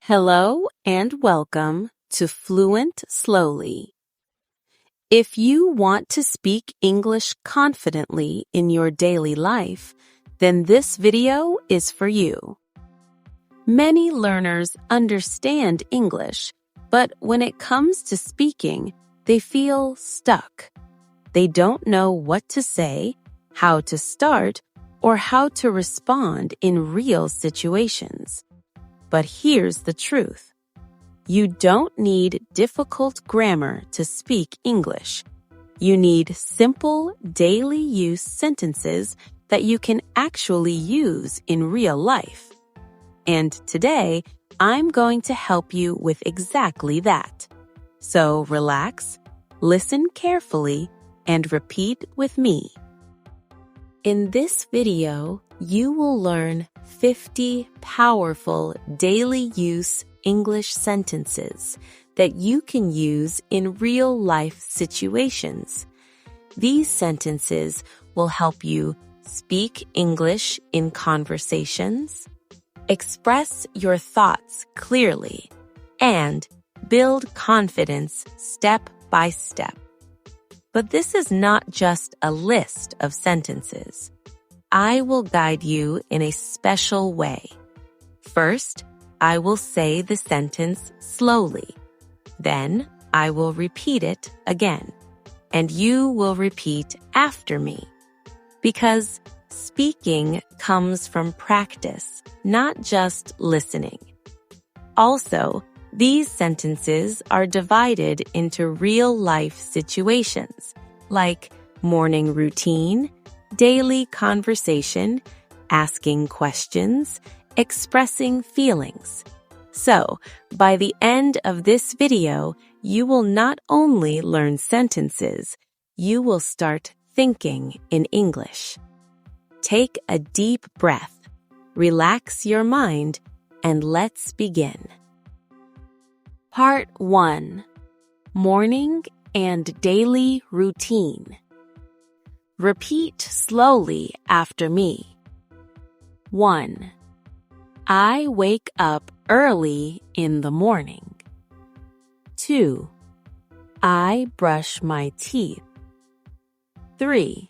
Hello and welcome to Fluent Slowly. If you want to speak English confidently in your daily life, then this video is for you. Many learners understand English, but when it comes to speaking, they feel stuck. They don't know what to say, how to start, or how to respond in real situations. But here's the truth. You don't need difficult grammar to speak English. You need simple, daily use sentences that you can actually use in real life. And today, I'm going to help you with exactly that. So relax, listen carefully, and repeat with me. In this video, you will learn 50 powerful daily use English sentences that you can use in real-life situations. These sentences will help you speak English in conversations, express your thoughts clearly, and build confidence step by step. But this is not just a list of sentences. I will guide you in a special way. First, I will say the sentence slowly. Then, I will repeat it again. And you will repeat after me. Because speaking comes from practice, not just listening. Also, these sentences are divided into real-life situations, like morning routine, daily conversation, asking questions, expressing feelings. So, by the end of this video, you will not only learn sentences, you will start thinking in English. Take a deep breath, relax your mind, and let's begin. Part 1. Morning and daily routine. Repeat slowly after me. 1. I wake up early in the morning. 2. I brush my teeth. 3.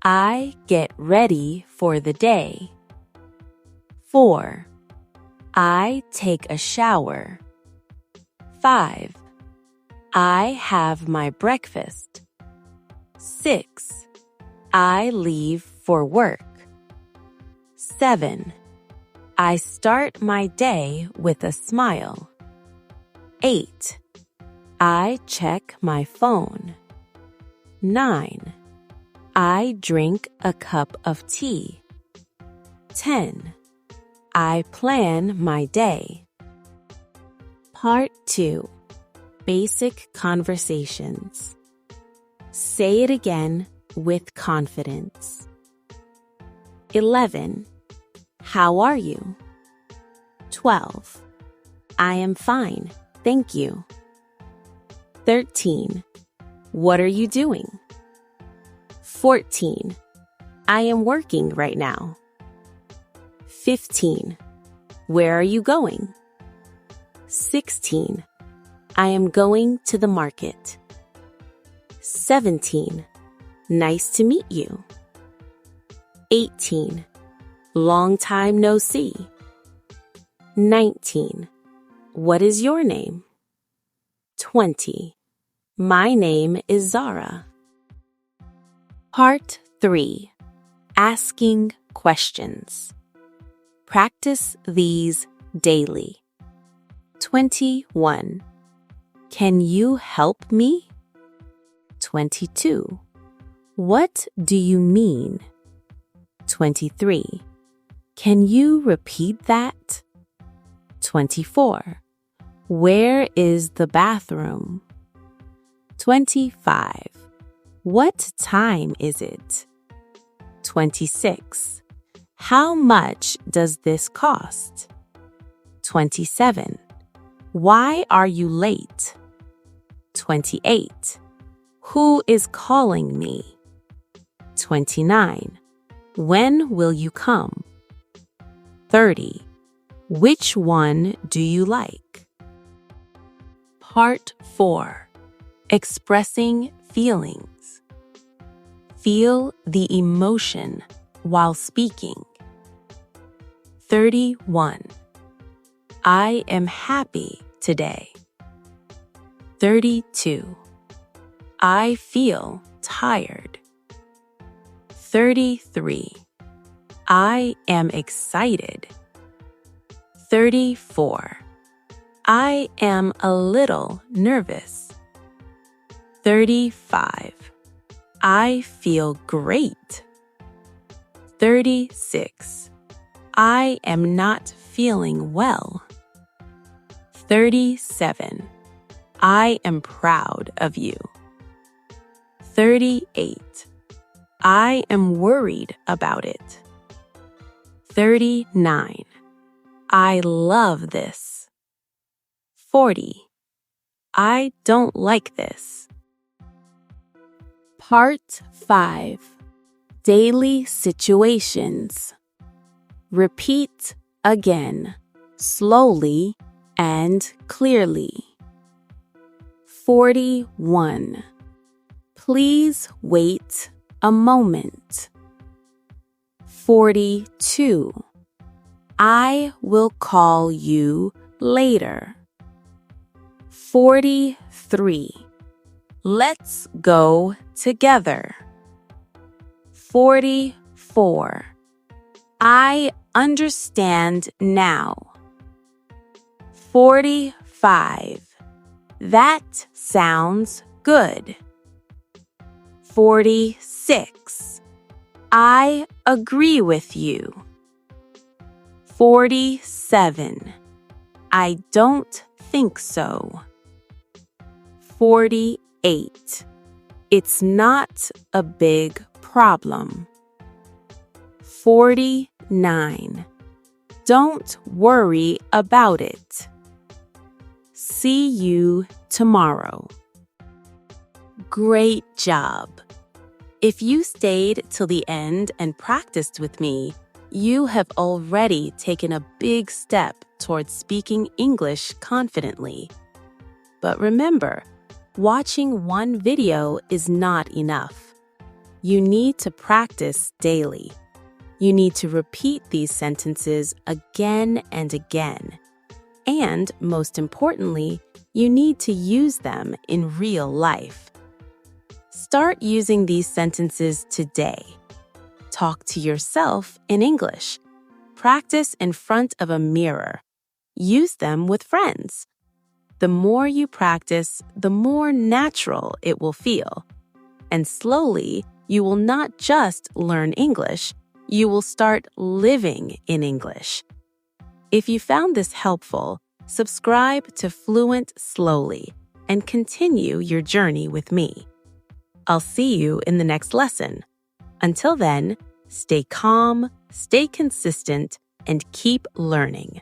I get ready for the day. 4. I take a shower. 5. I have my breakfast. 6. I leave for work. 7. I start my day with a smile. 8. I check my phone. 9. I drink a cup of tea. 10. I plan my day. Part 2. Basic conversations. Say it again with confidence. 11. How are you? 12. I am fine, thank you. 13. What are you doing? 14. I am working right now. 15. Where are you going? 16. I am going to the market. 17. Nice to meet you. 18. Long time no see. 19. What is your name? 20. My name is Zara. Part 3. Asking questions. Practice these daily. 21. Can you help me? 22. What do you mean? 23. Can you repeat that? 24. Where is the bathroom? 25. What time is it? 26. How much does this cost? 27. Why are you late? 28. Who is calling me? 29. When will you come? 30. Which one do you like? Part 4. Expressing feelings. Feel the emotion while speaking. 31. I am happy today. 32. I feel tired. 33. I am excited. 34. I am a little nervous. 35. I feel great. 36. I am not feeling well. 37. I am proud of you. 38. I am worried about it. 39. I love this. 40. I don't like this. Part 5. Daily situations. Repeat again, slowly and clearly. 41. Please wait a moment. 42. I will call you later. 43. Let's go together. 44. I understand now. 45. That sounds good. 46. I agree with you. 47. I don't think so. 48. It's not a big problem. 49. Don't worry about it. See you tomorrow. Great job! If you stayed till the end and practiced with me, you have already taken a big step towards speaking English confidently. But remember, watching one video is not enough. You need to practice daily. You need to repeat these sentences again and again. And, most importantly, you need to use them in real life. Start using these sentences today. Talk to yourself in English. Practice in front of a mirror. Use them with friends. The more you practice, the more natural it will feel. And slowly, you will not just learn English, you will start living in English. If you found this helpful, subscribe to Fluent Slowly and continue your journey with me. I'll see you in the next lesson. Until then, stay calm, stay consistent, and keep learning.